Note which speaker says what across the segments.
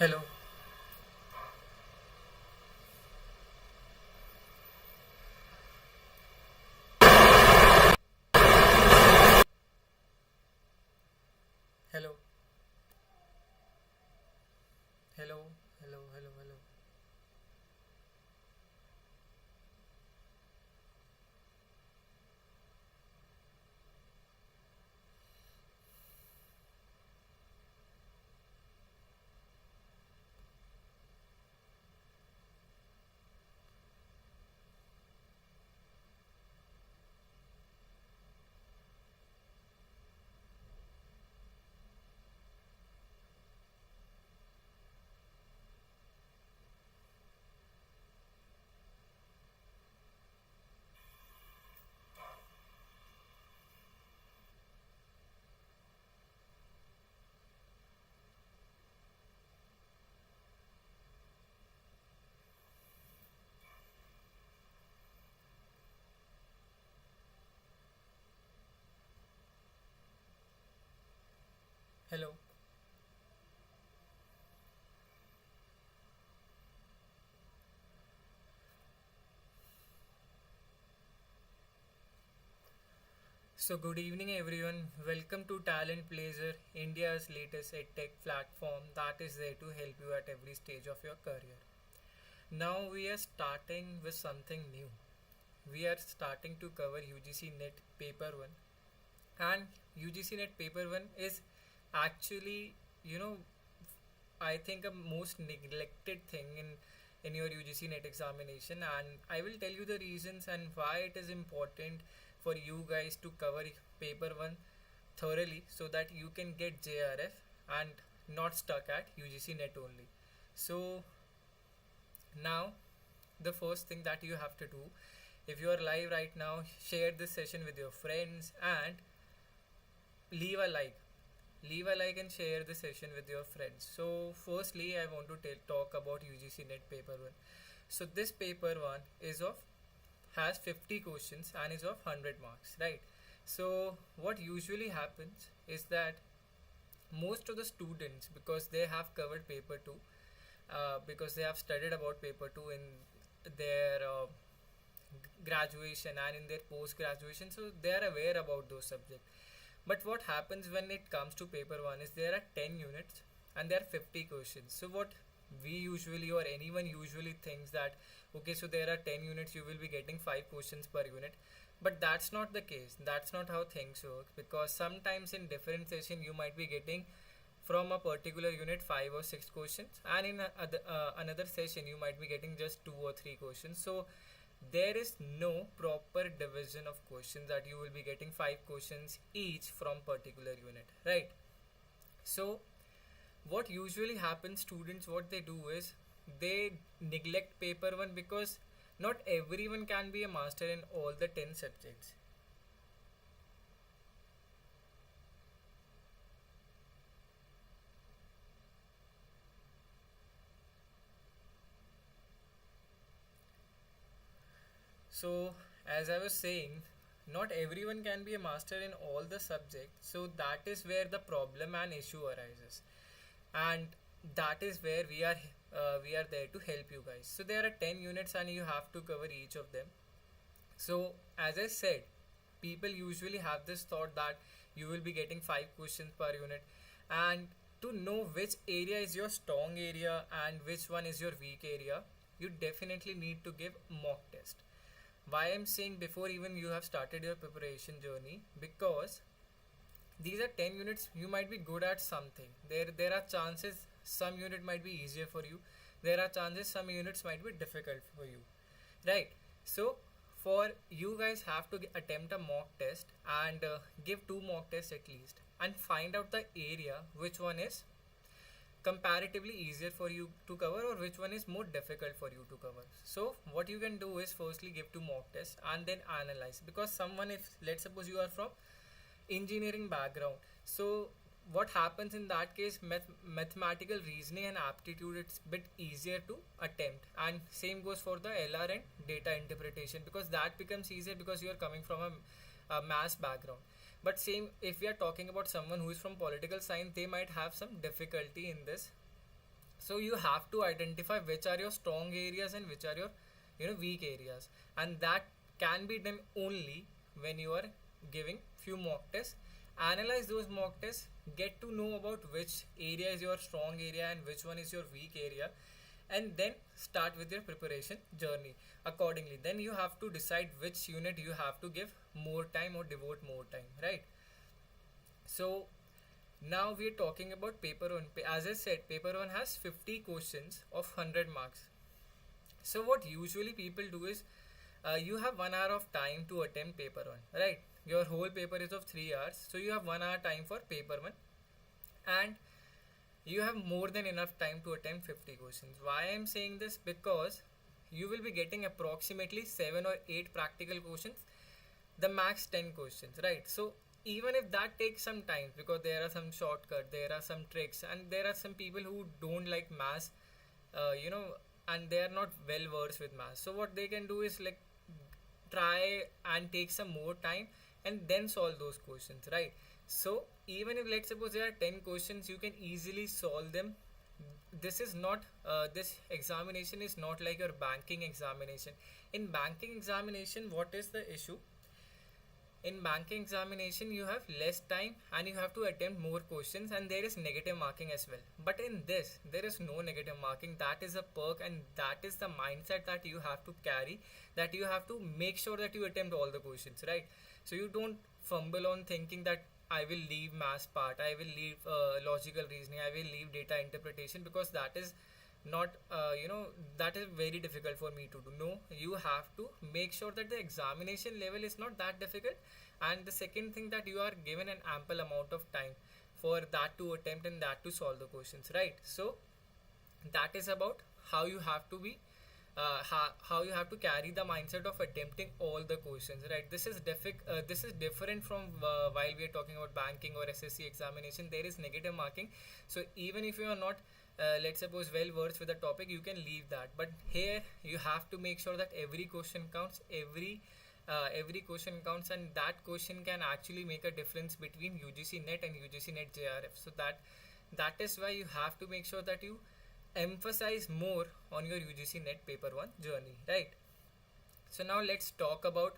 Speaker 1: Hello, hello, hello, hello, hello, hello. Hello. So, good evening, everyone. Welcome to TalentBlazer, India's latest edtech platform that is there to help you at every stage of your career. Now, we are starting with something new. We are starting to cover UGC NET Paper 1, and UGC NET Paper 1 is actually, you know, I think a most neglected thing in your UGC NET examination, and I will tell you the reasons and why it is important for you guys to cover paper 1 thoroughly so that you can get JRF and not stuck at UGC NET only. So now the first thing that you have to do, if you are live right now, share this session with your friends and leave a like. Leave a like and share the session with your friends. So firstly, I want to talk about UGC NET paper 1. So this paper 1 is of has 50 questions and is of 100 marks, right? So what usually happens is that most of the students, because they have covered paper 2, because they have studied about paper 2 in their graduation and in their post graduation, so they are aware about those subjects. But what happens when it comes to paper 1 is there are 10 units and there are 50 questions. So what we usually, or anyone usually thinks that, okay, so there are 10 units, you will be getting 5 questions per unit. But that's not the case. That's not how things work, because sometimes in different session you might be getting from a particular unit 5 or 6 questions, and in another session you might be getting just 2 or 3 questions. So there is no proper division of questions that you will be getting 5 questions each from particular unit, right? So what usually happens, students, what they do is they neglect paper 1 because not everyone can be a master in all the 10 subjects. So as I was saying, not everyone can be a master in all the subjects, so that is where the problem and issue arises, and that is where we are there to help you guys. So there are 10 units and you have to cover each of them. So as I said, people usually have this thought that you will be getting 5 questions per unit, and to know which area is your strong area and which one is your weak area, you definitely need to give mock test. Why I'm saying before even you have started your preparation journey, because these are 10 units, you might be good at something. There are chances some unit might be easier for you, there are chances some units might be difficult for you, right? So for you guys have to attempt a mock test and give 2 mock tests at least, and find out the area which one is comparatively easier for you to cover or which one is more difficult for you to cover. So what you can do is firstly give 2 mock tests and then analyze, because someone, if let's suppose you are from engineering background, so what happens in that case, mathematical reasoning and aptitude, it's a bit easier to attempt, and same goes for the LR and data interpretation, because that becomes easier because you are coming from a maths background. But same if we are talking about someone who is from political science, they might have some difficulty in this So you have to identify which are your strong areas and which are your weak areas, and that can be done only when you are giving few mock tests. Analyze those mock tests, get to know about which area is your strong area and which one is your weak area, and then start with your preparation journey accordingly. Then you have to decide which unit you have to give more time or devote more time, right? So now we are talking about paper one. As I said, paper one has 50 questions of 100 marks. So what usually people do is, you have 1 hour of time to attempt paper one, right? Your whole paper is of 3 hours, so you have 1 hour time for paper one, and you have more than enough time to attempt 50 questions. Why I am saying this? Because you will be getting approximately 7 or 8 practical questions, the max 10 questions, right? So even if that takes some time, because there are some shortcuts, there are some tricks, and there are some people who don't like maths, and they are not well versed with maths. So what they can do is like try and take some more time and then solve those questions, right? So even if let's suppose there are 10 questions, you can easily solve them. This is not this examination is not like your banking examination. In banking examination, what is the issue? In banking examination, you have less time and you have to attempt more questions, and there is negative marking as well. But in this, there is no negative marking. That is a perk, and that is the mindset that you have to carry, that you have to make sure that you attempt all the questions, right? So you don't fumble on thinking that I will leave math part, I will leave logical reasoning, I will leave data interpretation, because that is not that is very difficult for me to do. No, you have to make sure that the examination level is not that difficult, and the second thing, that you are given an ample amount of time for that to attempt and that to solve the questions, right? So that is about how you have to be how you have to carry the mindset of attempting all the questions, right? This is different from while we are talking about banking or SSC examination. There is negative marking, so even if you are not let's suppose well versed with the topic, you can leave that. But here you have to make sure that every question counts, every question counts, and that question can actually make a difference between UGC NET and UGC NET JRF. So that is why you have to make sure that you emphasize more on your UGC NET paper 1 journey, right? So now let's talk about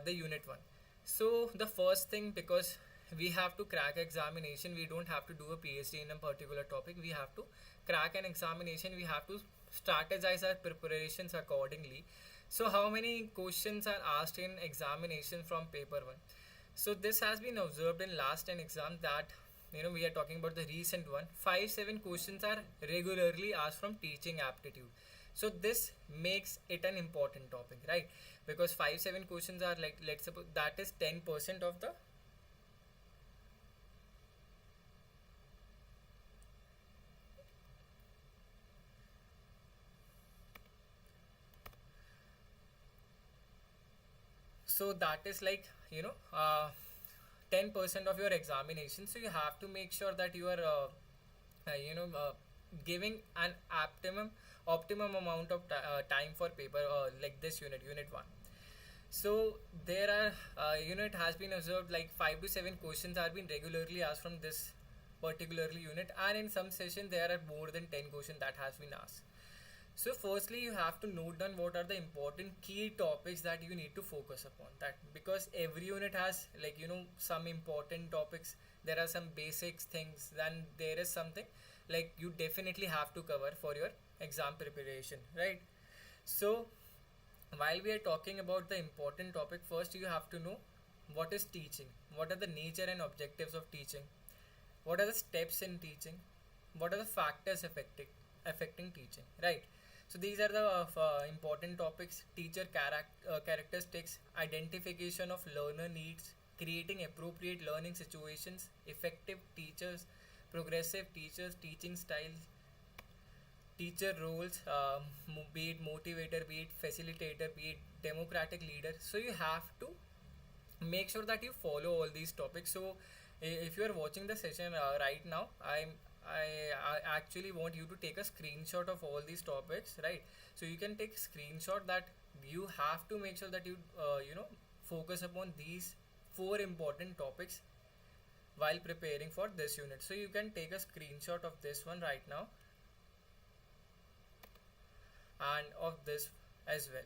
Speaker 1: the unit 1. So the first thing, because we have to crack examination, we don't have to do a PhD in a particular topic, we have to crack an examination, we have to strategize our preparations accordingly. So how many questions are asked in examination from paper 1? So this has been observed in last 10 exams, that we are talking about the recent one. 5-7 questions are regularly asked from teaching aptitude. So this makes it an important topic, right? Because 5-7 questions are like, let's suppose that is 10% of the so that is like 10% of your examination. So you have to make sure that you are giving an optimum amount of time for paper like this unit 1. So there are unit has been observed like 5 to 7 questions are being regularly asked from this particularly unit, and in some session there are more than 10 questions that has been asked. So firstly, you have to note down what are the important key topics that you need to focus upon. That because every unit has like some important topics, there are some basics things, then there is something like you definitely have to cover for your exam preparation, right? So while we are talking about the important topic, first you have to know what is teaching, what are the nature and objectives of teaching, what are the steps in teaching, what are the factors affecting teaching, right? So these are the important topics. Teacher characteristics, identification of learner needs, creating appropriate learning situations, effective teachers, progressive teachers, teaching styles, teacher roles, be it motivator, be it facilitator, be it democratic leader. So you have to make sure that you follow all these topics. So if you are watching the session right now, I actually want you to take a screenshot of all these topics, right? So you can take a screenshot that you have to make sure that you focus upon these 4 important topics while preparing for this unit. So you can take a screenshot of this one right now and of this as well.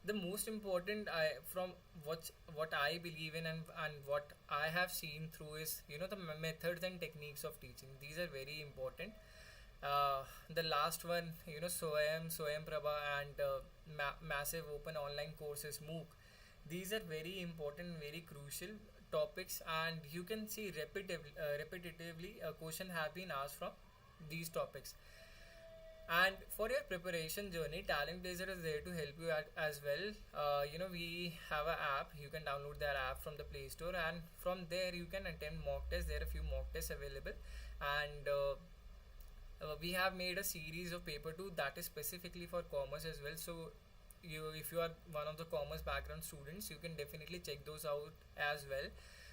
Speaker 1: The most important, from what I believe in, and what I have seen through, is the methods and techniques of teaching. These are very important. The last one, Swayam Prabha, and massive open online courses, MOOC. These are very important, very crucial topics, and you can see repetitively a question have been asked from these topics. And for your preparation journey, TalentBlazer is there to help you as well. We have an app. You can download that app from the Play Store, and from there you can attempt mock tests. There are a few mock tests available, and we have made a series of paper 2 that is specifically for commerce as well. So if you are one of the commerce background students, you can definitely check those out as well.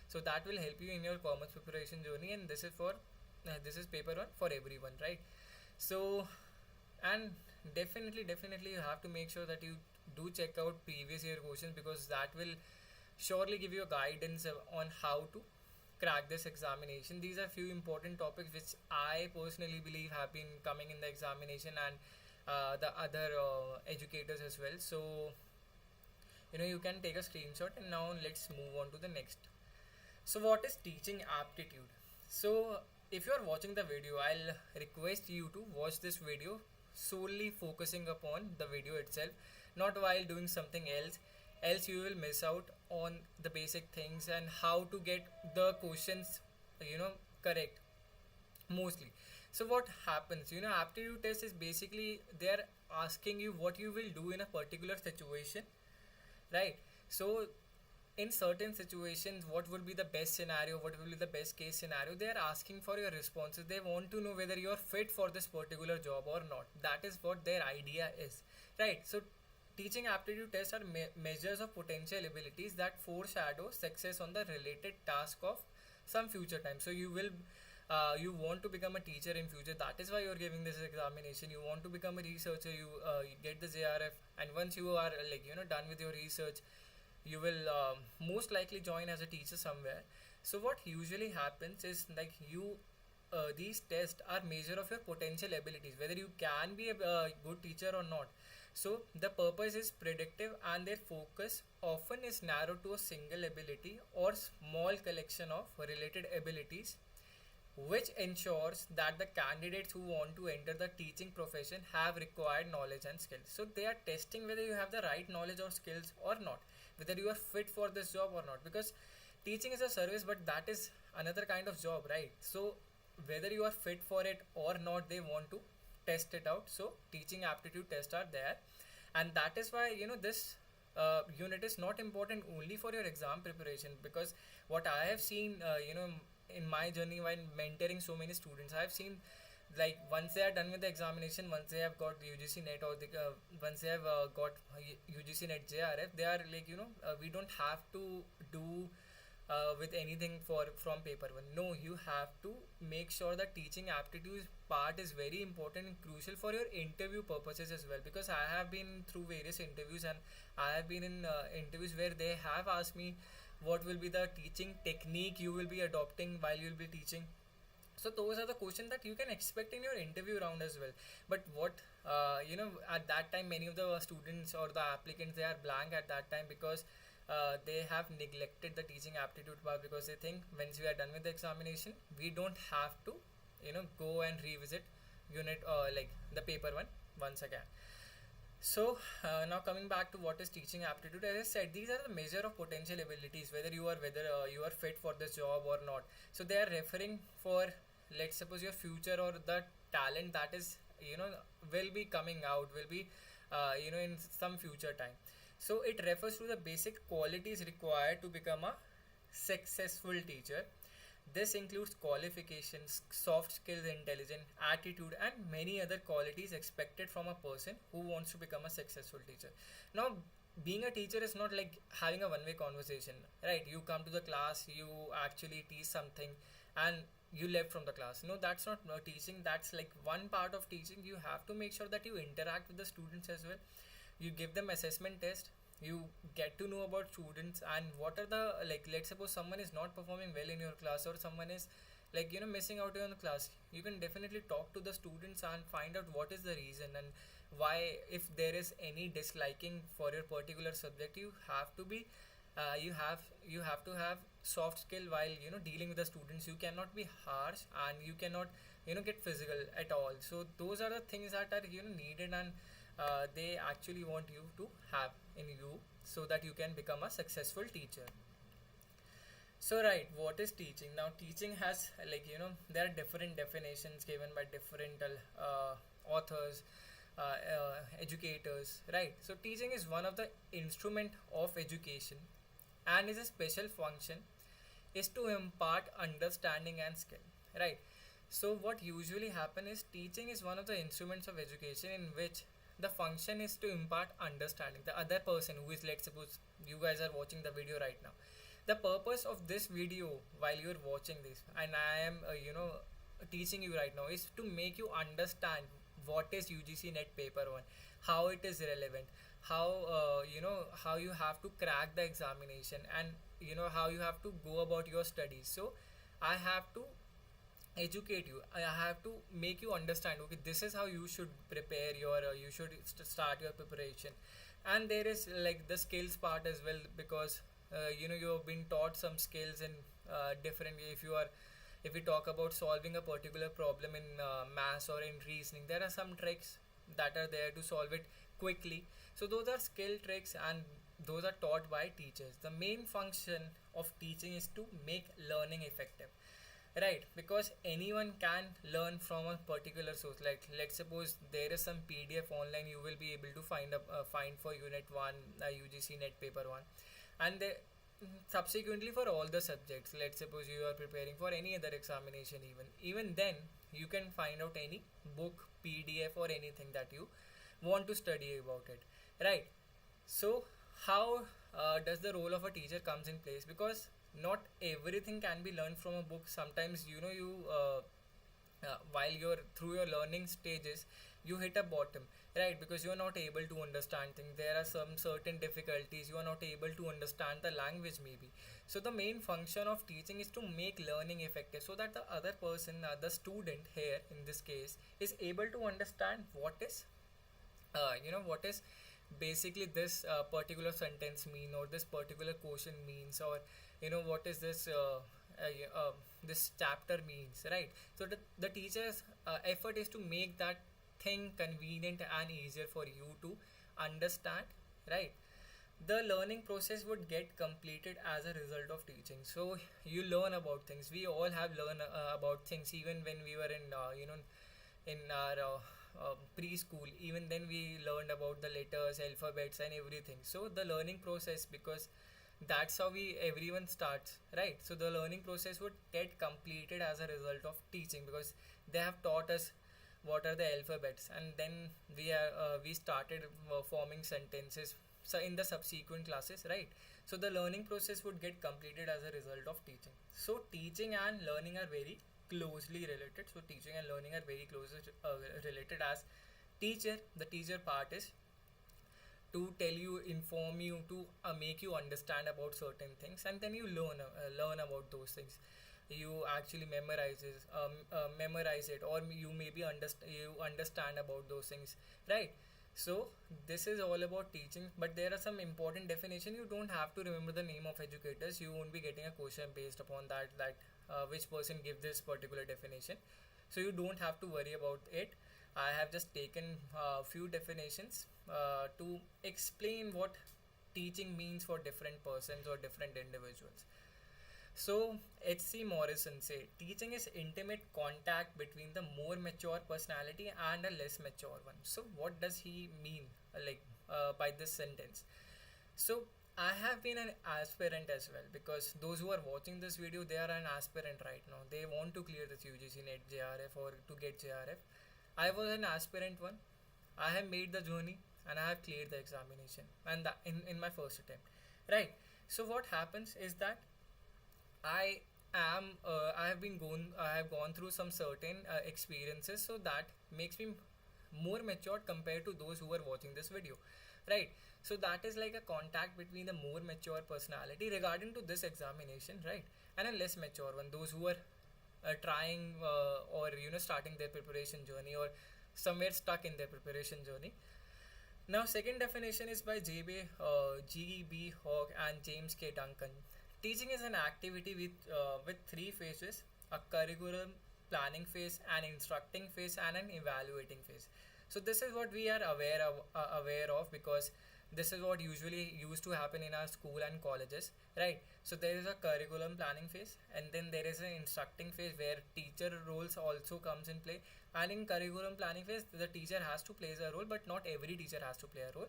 Speaker 1: So that will help you in your commerce preparation journey, and this is paper 1 for everyone, right? So, and definitely you have to make sure that you do check out previous year questions, because that will surely give you a guidance on how to crack this examination. These are few important topics which I personally believe have been coming in the examination, and the other educators as well. So you can take a screenshot, and now let's move on to the next. So what is teaching aptitude? So if you are watching the video, I'll request you to watch this video solely focusing upon the video itself, not while doing something else you will miss out on the basic things and how to get the questions correct mostly. So what happens, aptitude test is basically they're asking you what you will do in a particular situation, right? So in certain situations, what would be the best scenario, what will be the best case scenario, they are asking for your responses. They want to know whether you are fit for this particular job or not. That is what their idea is, right? So teaching aptitude tests are measures of potential abilities that foreshadow success on the related task of some future time. So you want to become a teacher in future. That is why you are giving this examination. You want to become a researcher. You get the JRF, and once you are done with your research, you will most likely join as a teacher somewhere. So what usually happens is these tests are measure of your potential abilities, whether you can be a good teacher or not. So the purpose is predictive, and their focus often is narrowed to a single ability or small collection of related abilities, which ensures that the candidates who want to enter the teaching profession have required knowledge and skills. So they are testing whether you have the right knowledge or skills or not, whether you are fit for this job or not, because teaching is a service, but that is another kind of job, right? So whether you are fit for it or not, they want to test it out. So teaching aptitude tests are there, and that is why this unit is not important only for your exam preparation, because what I have seen in my journey while mentoring so many students, I have seen once they are done with the examination, once they have got UGC NET, or once they have got UGC NET JRF, they are we don't have to do with anything from paper 1. No, you have to make sure that teaching aptitude part is very important and crucial for your interview purposes as well, because I have been through various interviews, and I have been in interviews where they have asked me what will be the teaching technique you will be adopting while you will be teaching. So those are the questions that you can expect in your interview round as well. But what at that time, many of the students or the applicants, they are blank at that time, because they have neglected the teaching aptitude part, because they think once we are done with the examination, we don't have to go and revisit unit the paper 1 once again. So now coming back to what is teaching aptitude, as I said, these are the measure of potential abilities, whether you are fit for this job or not. So they are referring for, let's suppose, your future or the talent that is will be coming out, will be in some future time. So it refers to the basic qualities required to become a successful teacher. This includes qualifications, soft skills, intelligence, attitude, and many other qualities expected from a person who wants to become a successful teacher. Now, being a teacher is not like having a one-way conversation, right? You come to the class, you actually teach something, and you left from the class. No, that's not teaching. That's like one part of teaching. You have to make sure that you interact with the students as well. You give them assessment test. You get to know about students and what are the, like, let's suppose someone is not performing well in your class, or someone is, like, missing out on the class. You can definitely talk to the students and find out what is the reason, and why. If there is any disliking for your particular subject, you have to be you have to have soft skill while dealing with the students. You cannot be harsh, and you cannot get physical at all. So those are the things that are needed, and they actually want you to have in you, so that you can become a successful teacher. So right, what is teaching? Now teaching has, like, there are different definitions given by different authors, educators, right? So teaching is one of the instrument of education, and is a special function is to impart understanding and skill, right? So what usually happen is, teaching is one of the instruments of education in which the function is to impart understanding. The other person who is, let's suppose you guys are watching the video right now, the purpose of this video while you're watching this, and I am teaching you right now, is to make you understand what is UGC NET paper 1, how it is relevant, how how you have to crack the examination, and how you have to go about your studies. So I have to educate you, I have to make you understand, okay, this is how you should prepare your you should start your preparation. And there is, like, the skills part as well, because you have been taught some skills in different way. If we talk about solving a particular problem in maths or in reasoning, there are some tricks that are there to solve it quickly. So those are skill tricks, and those are taught by teachers. The main function of teaching is to make learning effective, right? Because anyone can learn from a particular source. Like, let's suppose there is some PDF online, you will be able to find for unit 1 UGC NET paper 1, and subsequently for all the subjects. Let's suppose you are preparing for any other examination, even then you can find out any book, PDF, or anything that you want to study about it, right? So how does the role of a teacher comes in place? Because not everything can be learned from a book. Sometimes while you're through your learning stages, you hit a bottom, right? Because you are not able to understand things. There are some certain difficulties, you are not able to understand the language maybe. So the main function of teaching is to make learning effective, so that the other person, the student here in this case, is able to understand what is what is basically this particular sentence mean, or this particular question means, or what is this this chapter means, right? So the teacher's effort is to make that thing convenient and easier for you to understand, right? The learning process would get completed as a result of teaching. So you learn about things. We all have learned about things, even when we were in in our preschool. Even then we learned about the letters, alphabets, and everything. So the learning process, because that's how everyone starts, right? So the learning process would get completed as a result of teaching, because they have taught us what are the alphabets, and then we started forming sentences, so in the subsequent classes, right? So the learning process would get completed as a result of teaching. So teaching and learning are very closely related. So teaching and learning are very closely related. As the teacher part is to tell you, inform you, to make you understand about certain things, and then you learn about those things. You actually memorize it, or you maybe understand about those things, right? So this is all about teaching, but there are some important definition. You don't have to remember the name of educators. You won't be getting a question based upon that which person give this particular definition. So you don't have to worry about it. I have just taken a few definitions to explain what teaching means for different persons or different individuals. So H.C. Morrison said, teaching is intimate contact between the more mature personality and a less mature one. So what does he mean by this sentence? So I have been an aspirant as well, because those who are watching this video, they are an aspirant right now. They want to clear this UGC NET JRF or to get JRF. I was an aspirant one. I have made the journey and I have cleared the examination, and that in my first attempt, right? So what happens is that I have gone through some certain experiences, so that makes me more matured compared to those who are watching this video. right? So that is like a contact between the more mature personality regarding to this examination, right, and a less mature one, those who are trying or starting their preparation journey or somewhere stuck in their preparation journey. Now, second definition is by G.B. Hogg and James K. Duncan. Teaching is an activity with three phases: a curriculum planning phase, an instructing phase, and an evaluating phase. So this is what we are aware of because this is what usually used to happen in our school and colleges, right? So there is a curriculum planning phase, and then there is an instructing phase where teacher roles also comes in play. And in curriculum planning phase, the teacher has to play a role, but not every teacher has to play a role.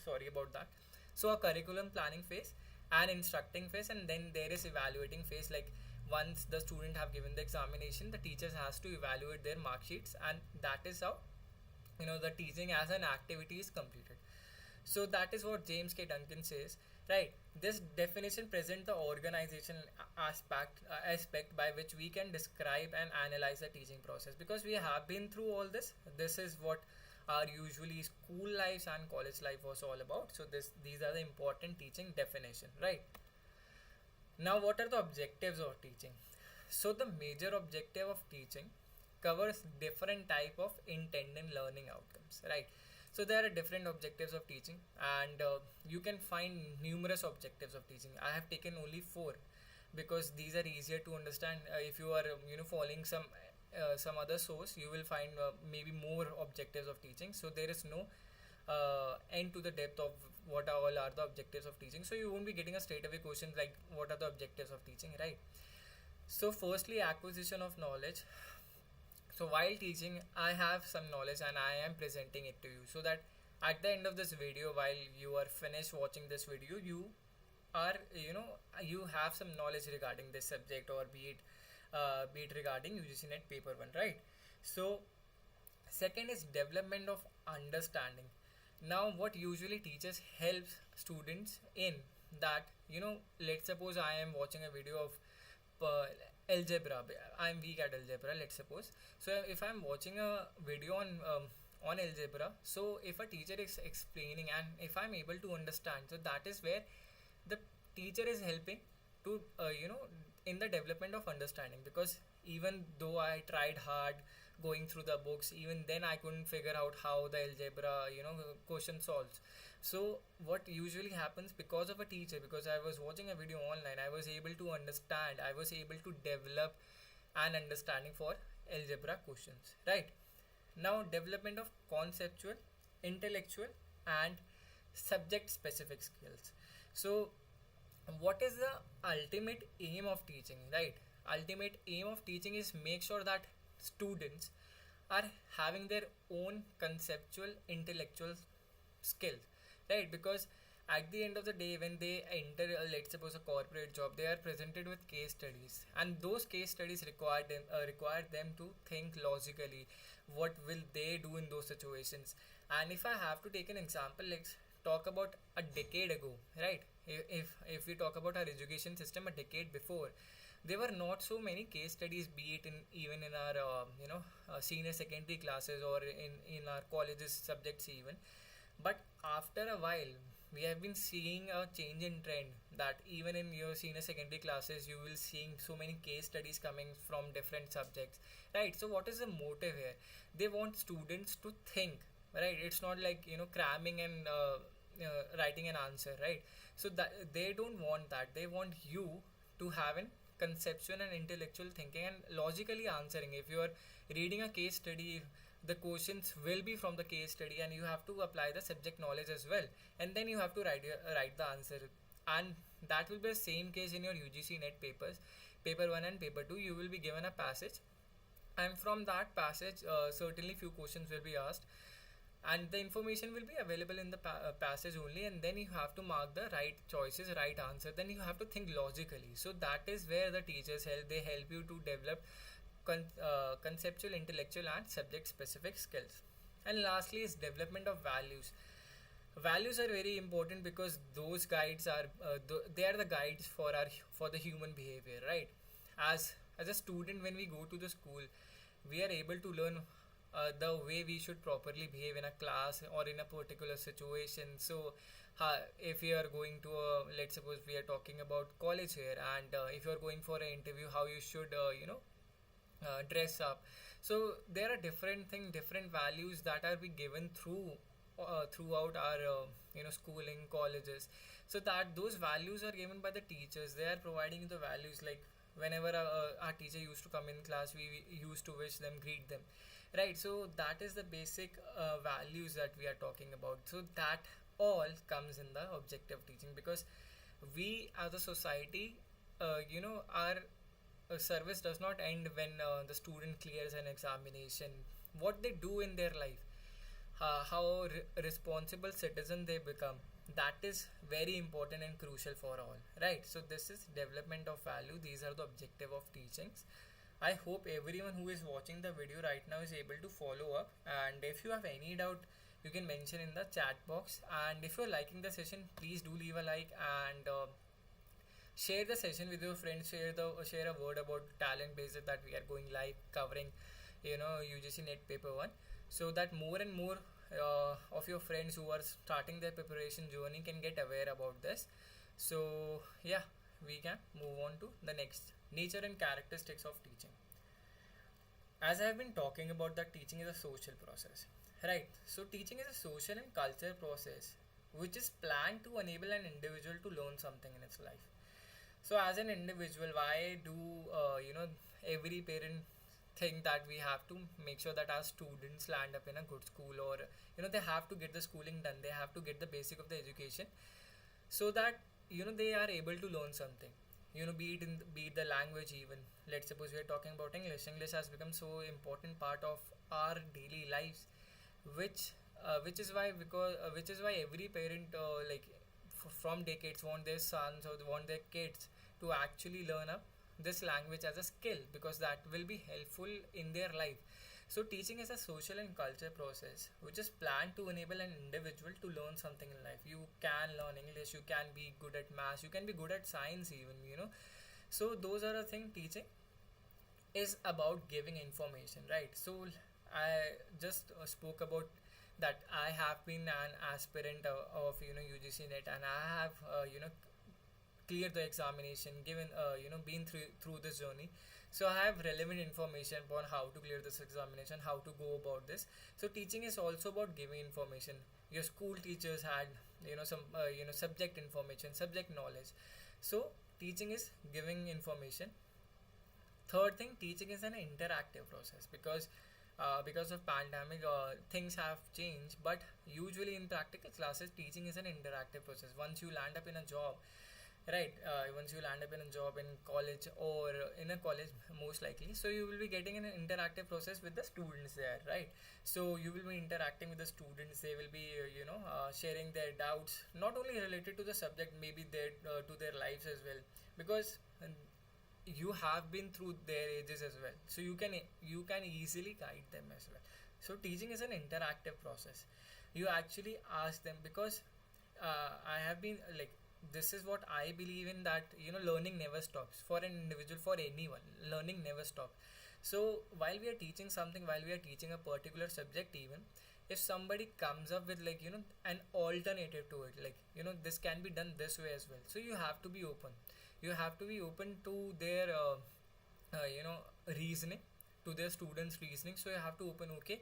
Speaker 1: Sorry about that. So a curriculum planning phase, an instructing phase, and then there is evaluating phase. Like once the student have given the examination, the teachers has to evaluate their mark sheets, and that is how the teaching as an activity is completed. So that is what James K. Duncan says, right? This definition presents the organization aspect by which we can describe and analyze the teaching process, because we have been through all this. This is what our usually school lives and college life was all about. So these are the important teaching definition, right? Now, what are the objectives of teaching? So the major objective of teaching covers different type of intended learning outcomes, right? So there are different objectives of teaching, and you can find numerous objectives of teaching. I have taken only 4 because these are easier to understand. If you are following some other source, you will find maybe more objectives of teaching. So there is no end to the depth of what all are the objectives of teaching. So you won't be getting a straight away question like what are the objectives of teaching, right? So firstly, acquisition of knowledge. So while teaching, I have some knowledge and I am presenting it to you, so that at the end of this video, while you are finished watching this video, you are you have some knowledge regarding this subject, or be it regarding UGC NET paper 1, right? So second is development of understanding. Now what usually teachers helps students in that, let's suppose I am watching a video of algebra. I'm weak at algebra, let's suppose. So if I'm watching a video on algebra, so if a teacher is explaining and if I'm able to understand, so that is where the teacher is helping to in the development of understanding, because even though I tried hard going through the books, even then I couldn't figure out how the algebra question solves. So what usually happens, because of a teacher, because I was watching a video online, I was able to understand, I was able to develop an understanding for algebra questions, right? Now development of conceptual, intellectual, and subject specific skills. So what is the ultimate aim of teaching, right? Ultimate aim of teaching is make sure that students are having their own conceptual, intellectual skills, right? Because at the end of the day, when they enter, let's suppose a corporate job, they are presented with case studies, and those case studies require them to think logically. What will they do in those situations? And if I have to take an example, let's talk about a decade ago, right? If we talk about our education system a decade before, there were not so many case studies, be it even in our senior secondary classes or in our colleges subjects even. But after a while, we have been seeing a change in trend, that even in your senior secondary classes, you will seeing so many case studies coming from different subjects, right? So what is the motive here? They want students to think, right? It's not like cramming and writing an answer, right? So that they don't want that. They want you to have an conceptual and intellectual thinking and logically answering. If you are reading a case study, the questions will be from the case study, and you have to apply the subject knowledge as well, and then you have to write the answer. And that will be the same case in your UGC NET papers, paper 1 and paper 2. You will be given a passage, and from that passage certainly few questions will be asked, and the information will be available in the passage only, and then you have to mark the right choices, right answer. Then you have to think logically. So that is where the teachers help. They help you to develop conceptual, intellectual, and subject specific skills. And lastly is development of values. Values are very important because those guides are they are the guides for the human behavior, right? As a student, when we go to the school, we are able to learn the way we should properly behave in a class or in a particular situation. So if you are going to a, let's suppose we are talking about college here, and if you are going for an interview, how you should dress up. So there are different values that are be given throughout our schooling, colleges. So that those values are given by the teachers. They are providing the values, like whenever our teacher used to come in class, we used to wish them, greet them, right? So that is the basic values that we are talking about. So that all comes in the objective teaching, because we as a society, our service does not end when the student clears an examination. What they do in their life, how responsible citizen they become, that is very important and crucial for all, right? So this is development of value. These are the objective of teachings. I hope everyone who is watching the video right now is able to follow up, and if you have any doubt, you can mention in the chat box. And if you're liking the session, please do leave a like, and share the session with your friends. Share a word about TalentBlazer, that we are going live covering UGC NET paper 1, so that more and more of your friends who are starting their preparation journey can get aware about this. So yeah, we can move on to the next, nature and characteristics of teaching. As I have been talking about, that teaching is a social process, right? So teaching is a social and cultural process which is planned to enable an individual to learn something in its life. So as an individual, why do every parent think that we have to make sure that our students land up in a good school, or they have to get the schooling done, they have to get the basic of the education, so that they are able to learn something, be it the language. Even let's suppose we are talking about English has become so important part of our daily lives, which is why every parent from decades want their sons or want their kids to actually learn up this language as a skill, because that will be helpful in their life. So teaching is a social and culture process which is planned to enable an individual to learn something in life. You can learn English, you can be good at maths, you can be good at science even. So those are the things. Teaching is about giving information, right? So I just spoke about that I have been an aspirant of UGC NET, and I have cleared the examination, given been through this journey. So I have relevant information upon how to clear this examination, how to go about this. So teaching is also about giving information. Your school teachers had some subject information, subject knowledge. So teaching is giving information. Third thing, teaching is an interactive process, because of pandemic, things have changed, but usually in practical classes, teaching is an interactive process. Once you land up in a job, right, once you land up in a job in college, or in a college most likely, so you will be getting an interactive process with the students there, right? So you will be interacting with the students. They will be sharing their doubts, not only related to the subject, maybe to their lives as well, because you have been through their ages as well, so you can easily guide them as well. So teaching is an interactive process. You actually ask them, because I have been like, this is what I believe in, that learning never stops for an individual, for anyone. Learning never stops. So while we are teaching something, while we are teaching a particular subject, even if somebody comes up with an alternative to it, this can be done this way as well, so you have to be open. You have to be open to their reasoning, to their students reasoning. So you have to open, okay,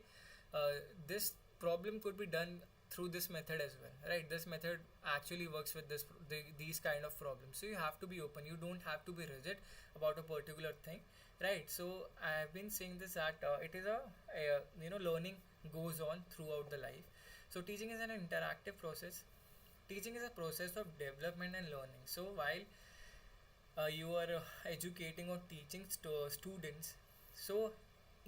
Speaker 1: this problem could be done through this method as well, right? This method actually works with these kind of problems. So you have to be open. You don't have to be rigid about a particular thing, right? So I have been saying this, that it is learning goes on throughout the life. So teaching is an interactive process. Teaching is a process of development and learning. So while you are educating or teaching students, so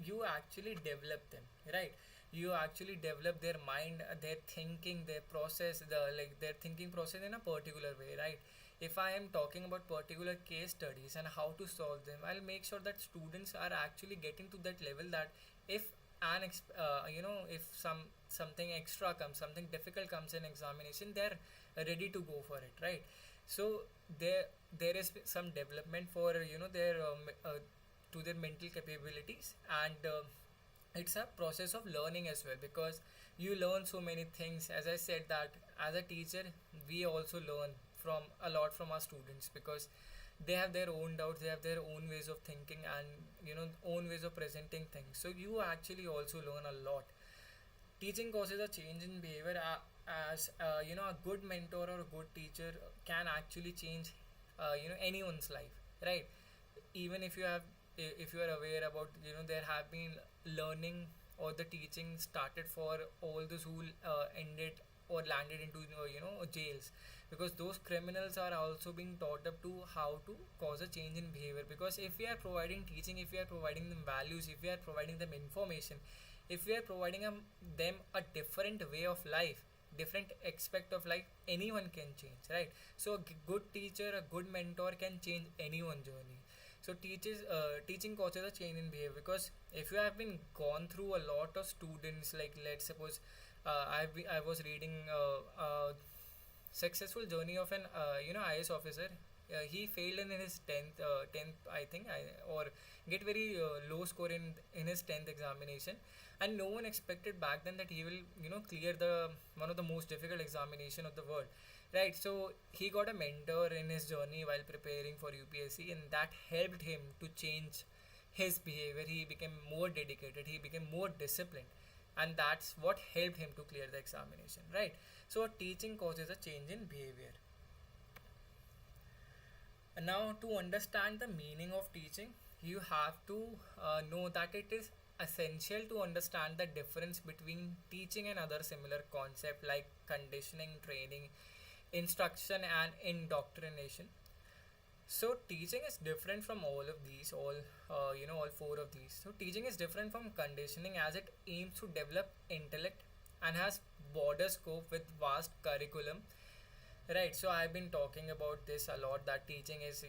Speaker 1: you actually develop them, right? You actually develop their mind, their thinking, their process, their thinking process in a particular way, right? If I am talking about particular case studies and how to solve them, I'll make sure that students are actually getting to that level, that if if something extra comes, something difficult comes in examination, they're ready to go for it, right? So there is some development for their to their mental capabilities, and it's a process of learning as well, because you learn so many things. As I said, that as a teacher we also learn from a lot from our students, because they have their own doubts, they have their own ways of thinking, and own ways of presenting things, so you actually also learn a lot. Teaching causes a change in behavior, as a good mentor or a good teacher can actually change anyone's life, right? Even if you have, if you are aware about, there have been learning or the teaching started for all those who ended or landed into jails, because those criminals are also being taught up to how to cause a change in behavior. Because if we are providing teaching, if we are providing them values, if we are providing them information, if we are providing them a different way of life, different aspect of life, anyone can change, right? So a good teacher, a good mentor can change anyone's journey. So teaching causes a change in behavior, because if you have been gone through a lot of students, like let's suppose I was reading successful journey of an IS officer. He failed in his 10th I think, or get very low score in his 10th examination, and no one expected back then that he will clear the one of the most difficult examination of the world, right? So he got a mentor in his journey while preparing for UPSC, and that helped him to change his behavior. He became more dedicated, he became more disciplined, and that's what helped him to clear the examination, right? So teaching causes a change in behavior. And now, to understand the meaning of teaching, you have to know that it is essential to understand the difference between teaching and other similar concepts like conditioning, training, instruction, and indoctrination. So teaching is different from all of these, all four of these. So teaching is different from conditioning, as it aims to develop intellect and has broader scope with vast curriculum. Right, so I've been talking about this a lot, that teaching is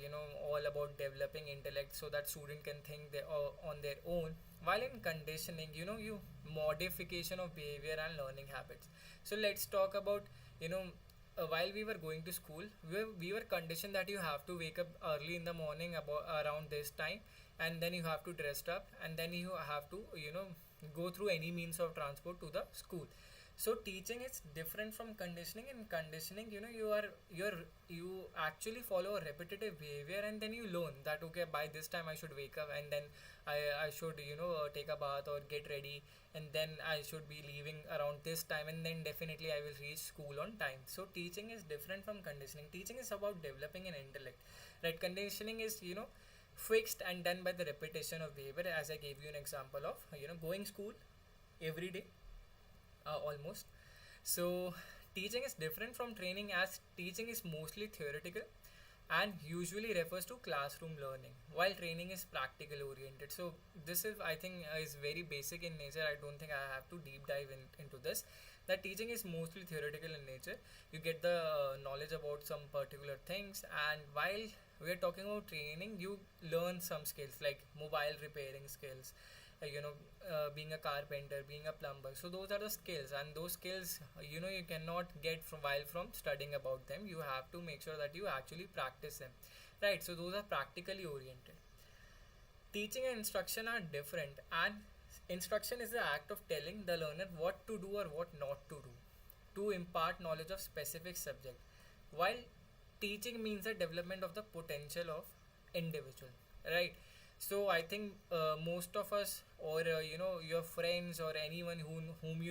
Speaker 1: all about developing intellect so that student can think on their own, while in conditioning, you modification of behavior and learning habits. So let's talk about while we were going to school, we were conditioned that you have to wake up early in the morning about around this time, and then you have to dress up, and then you have to go through any means of transport to the school. So teaching is different from conditioning. In conditioning, you actually follow a repetitive behavior, and then you learn that okay, by this time I should wake up, and then I should take a bath or get ready, and then I should be leaving around this time, and then definitely I will reach school on time. So teaching is different from conditioning. Teaching is about developing an intellect, right? Conditioning is fixed and done by the repetition of behavior, as I gave you an example of going school every day, almost. So teaching is different from training, as teaching is mostly theoretical and usually refers to classroom learning, while training is practical oriented. So this is, I think, is very basic in nature. I don't think I have to deep dive into this. That teaching is mostly theoretical in nature. You get the knowledge about some particular things, and while we are talking about training, you learn some skills like mobile repairing skills, being a carpenter, being a plumber. So those are the skills, and those skills you cannot get from studying about them. You have to make sure that you actually practice them, right? So those are practically oriented. Teaching and instruction are different, and instruction is the act of telling the learner what to do or what not to do to impart knowledge of specific subject, while teaching means the development of the potential of individual, right? So I think most of us, or your friends or anyone whom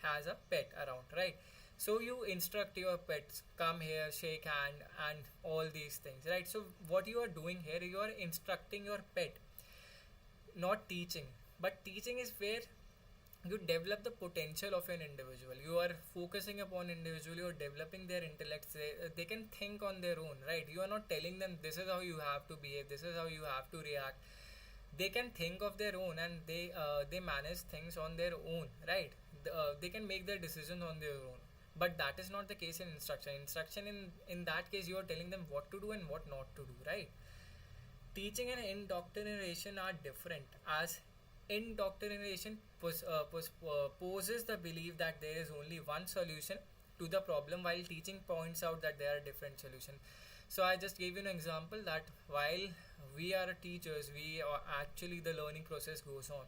Speaker 1: has a pet around, right? So you instruct your pets, come here, shake hand, and all these things, right? So what you are doing here, you are instructing your pet, not teaching. But teaching is where you develop the potential of an individual. You are focusing upon individual, you are developing their intellect. They can think on their own, right? You are not telling them this is how you have to behave, this is how you have to react. They can think of their own, and they manage things on their own, right? They can make their decisions on their own. But that is not the case in instruction. Instruction, in that case, you are telling them what to do and what not to do, right? Teaching and indoctrination are different, as indoctrination poses the belief that there is only one solution to the problem, while teaching points out that there are different solutions. So I just gave you an example that while we are teachers, we are actually, the learning process goes on,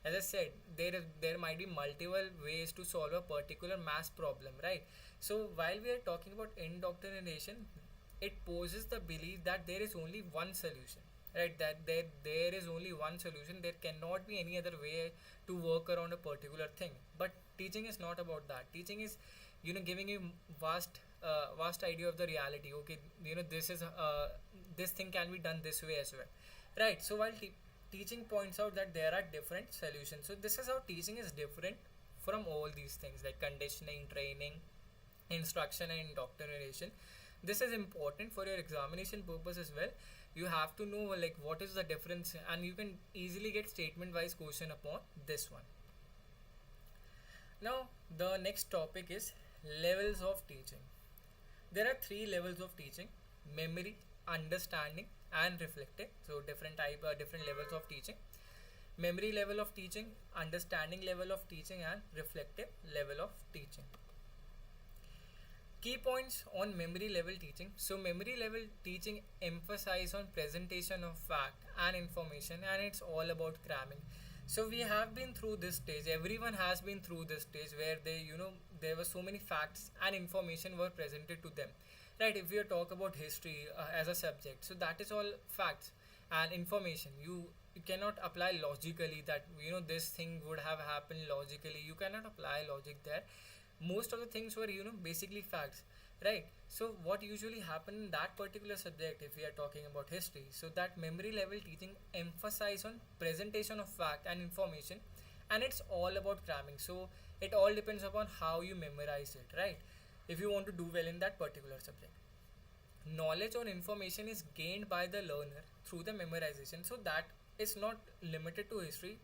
Speaker 1: as I said, there might be multiple ways to solve a particular math problem, right? So while we are talking about indoctrination, it poses the belief that there is only one solution, right? That there is only one solution. There cannot be any other way to work around a particular thing. But teaching is not about that. Teaching is, giving you vast idea of the reality. Okay, this thing can be done this way as well, right? So while teaching points out that there are different solutions. So this is how teaching is different from all these things like conditioning, training, instruction, and indoctrination. This is important for your examination purpose as well. You have to know like what is the difference, and you can easily get statement wise question upon this one. Now the next topic is levels of teaching. There are three levels of teaching: memory, understanding, and reflective. So different levels of teaching: memory level of teaching, understanding level of teaching, and reflective level of teaching. Key points on memory level teaching. So memory level teaching emphasize on presentation of fact and information, and it's all about cramming. So we have been through this stage, everyone has been through this stage where there were so many facts and information were presented to them, right? If we talk about history as a subject, so that is all facts and information. You cannot apply logically that this thing would have happened logically. You cannot apply logic there. Most of the things were basically facts, right? So what usually happened in that particular subject, if we are talking about history, so that memory level teaching emphasize on presentation of fact and information, and it's all about cramming. So it all depends upon how you memorize it, right? If you want to do well in that particular subject. Knowledge or information is gained by the learner through the memorization, so that is not limited to history.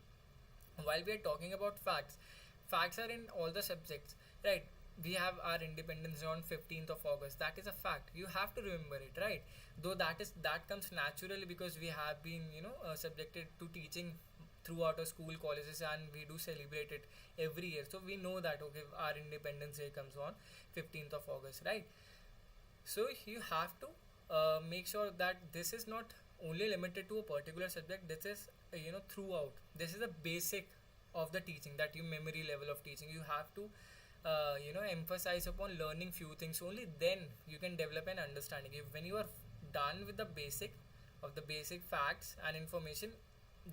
Speaker 1: While we are talking about facts are in all the subjects, right? We have our independence on 15th of August. That is a fact. You have to remember it, right? Though that comes naturally because we have been subjected to teaching throughout our school, colleges, and we do celebrate it every year. So we know that okay, our Independence Day comes on 15th of August, right? So you have to make sure that this is not only limited to a particular subject. This is throughout. This is the basic of the teaching, that you memory level of teaching. You have to emphasize upon learning few things. Only then you can develop an understanding. When you are done with the basic facts and information,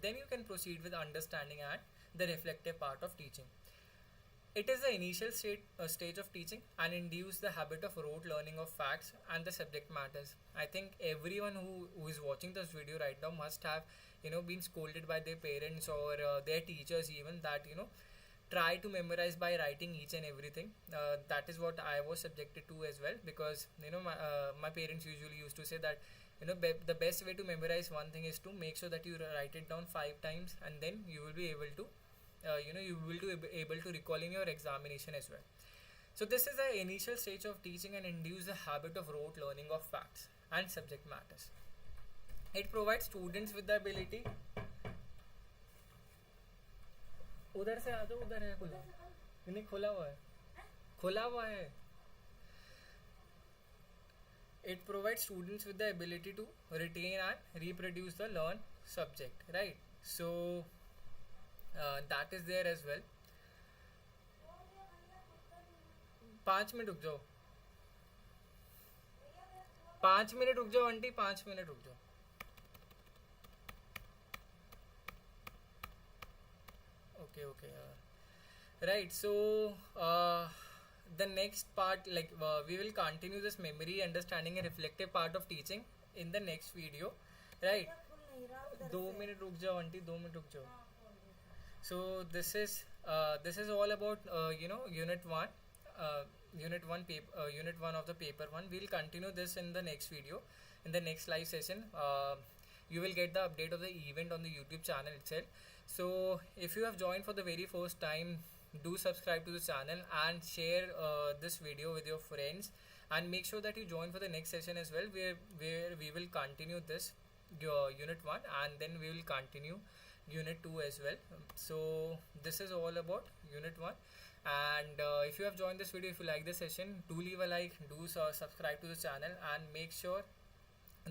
Speaker 1: then you can proceed with understanding and the reflective part of teaching. It is the initial stage of teaching and induce the habit of rote learning of facts and the subject matters. I think everyone who is watching this video right now must have been scolded by their parents or their teachers even, that try to memorize by writing each and everything. That is what I was subjected to as well, because my parents usually used to say that the best way to memorize one thing is to make sure that you write it down 5 times, and then you will be able to able to recall in your examination as well. So this is the initial stage of teaching and induce the habit of rote learning of facts and subject matters. It provides students with the ability. उधर से आ जाओ, उधर है खुला नहीं, खुला हुआ है. It provides students with the ability to retain and reproduce the learned subject, right? So that is there as well. 5 minute रुक जाओ, 5 मिनट रुक जाओ आंटी, 5 मिनट रुक जाओ. Okay. Right. So the next part, we will continue this memory, understanding, and reflective part of teaching in the next video, right? 2 minute रुक जाओ aunty, 2 minute रुक जाओ. So this is all about unit 1 of the paper 1. We'll continue this in the next video, in the next live session. You will get the update of the event on the YouTube channel itself. So if you have joined for the very first time, do subscribe to the channel and share this video with your friends, and make sure that you join for the next session as well, where we will continue this unit 1, and then we will continue unit 2 as well. So this is all about unit 1. And if you have joined this video, if you like this session, do leave a like, do subscribe to the channel, and make sure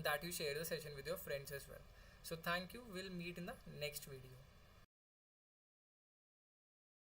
Speaker 1: that you share the session with your friends as well. So thank you. We'll meet in the next video.